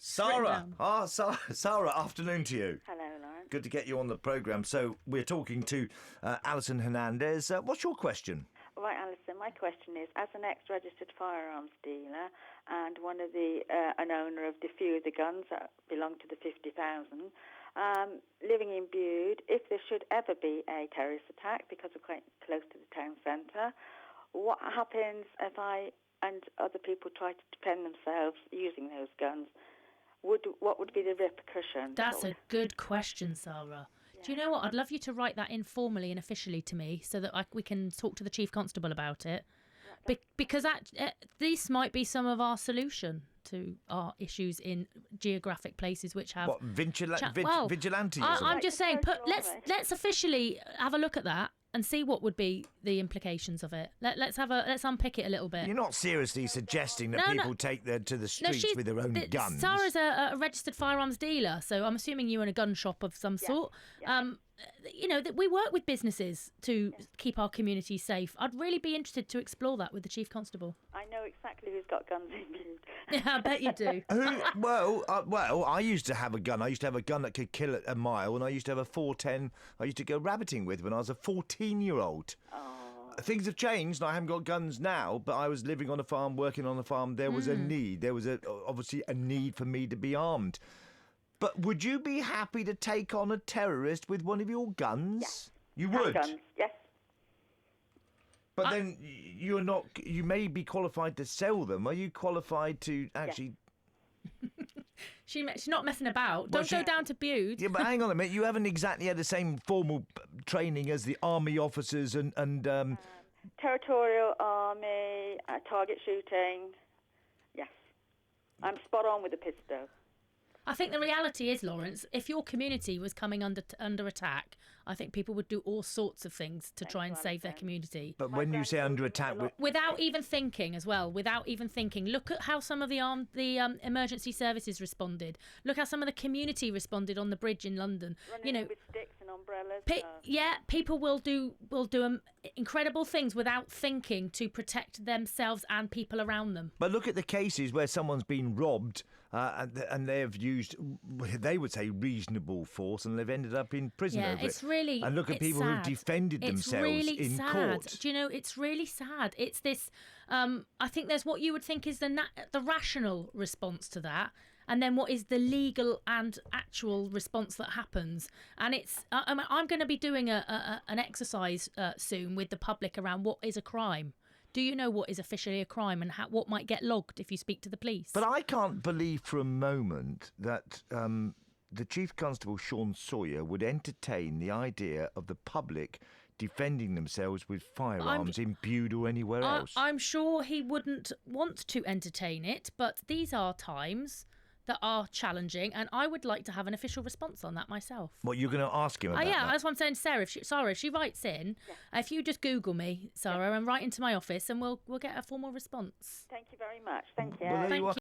Sarah. Sarah, afternoon to you. Hello, Lawrence. Good to get you on the programme. So we're talking to Alison Hernandez. What's your question? Right, Alison, my question is, as an ex-registered firearms dealer and an owner of the few of the guns that belong to the 50,000, living in Bude, if there should ever be a terrorist attack, because we're quite close to the town centre, what happens if I and other people try to defend themselves using those guns? What would be the repercussion? That's a good question, Sarah. Yeah. Do you know what? I'd love you to write that informally and officially to me so that we can talk to the Chief Constable about it. Because this might be some of our solution to our issues in geographic places which have... What, vigilantism? I'm just saying, let's officially have a look at that and see what would be the implications of it. Let's unpick it a little bit. You're not seriously suggesting that people take to the streets with their own guns? Sarah's a registered firearms dealer, so I'm assuming you own a gun shop of some sort. Yeah. We work with businesses to keep our community safe. I'd really be interested to explore that with the Chief Constable. I know exactly who's got guns in Bude. Yeah, I bet you do. Well, I used to have a gun. I used to have a gun that could kill at a mile, and I used to have a 410 I used to go rabbiting with when I was a 14-year-old. Oh. Things have changed, and I haven't got guns now, but I was living on a farm, working on a farm. There was a need. There was obviously a need for me to be armed. But would you be happy to take on a terrorist with one of your guns? Yes. You would? Guns, yes. But then you're not. You may be qualified to sell them. Are you qualified to actually... She's not messing about. Don't go down to Bude. Yeah, but hang on a minute. You haven't exactly had the same formal training as the army officers and Territorial army, target shooting. Yes. I'm spot on with the pistol. I think the reality is, Lawrence, if your community was coming under attack, I think people would do all sorts of things to try and save their community. But when you say under attack... Without even thinking as well, look at how some of the emergency services responded. Look how some of the community responded on the bridge in London. Running with sticks and umbrellas. People will do incredible things without thinking to protect themselves and people around them. But look at the cases where someone's been robbed and they have used, they would say, reasonable force, and they've ended up in prison over it. And look at people who've defended themselves in court. Do you know, it's really sad. It's this, I think there's what you would think is the rational response to that, and then what is the legal and actual response that happens. And it's, I'm going to be doing an exercise soon with the public around what is a crime. Do you know what is officially a crime and what might get logged if you speak to the police? But I can't believe for a moment that the Chief Constable, Sean Sawyer, would entertain the idea of the public defending themselves with firearms in Bude or anywhere else. I'm sure he wouldn't want to entertain it, but these are times that are challenging, and I would like to have an official response on that myself. What, you're going to ask him about that? That's what I'm saying, Sarah. If she writes in, if you just Google me, Sarah, and write into my office, and we'll get a formal response. Thank you very much. Thank you. Well, there you are.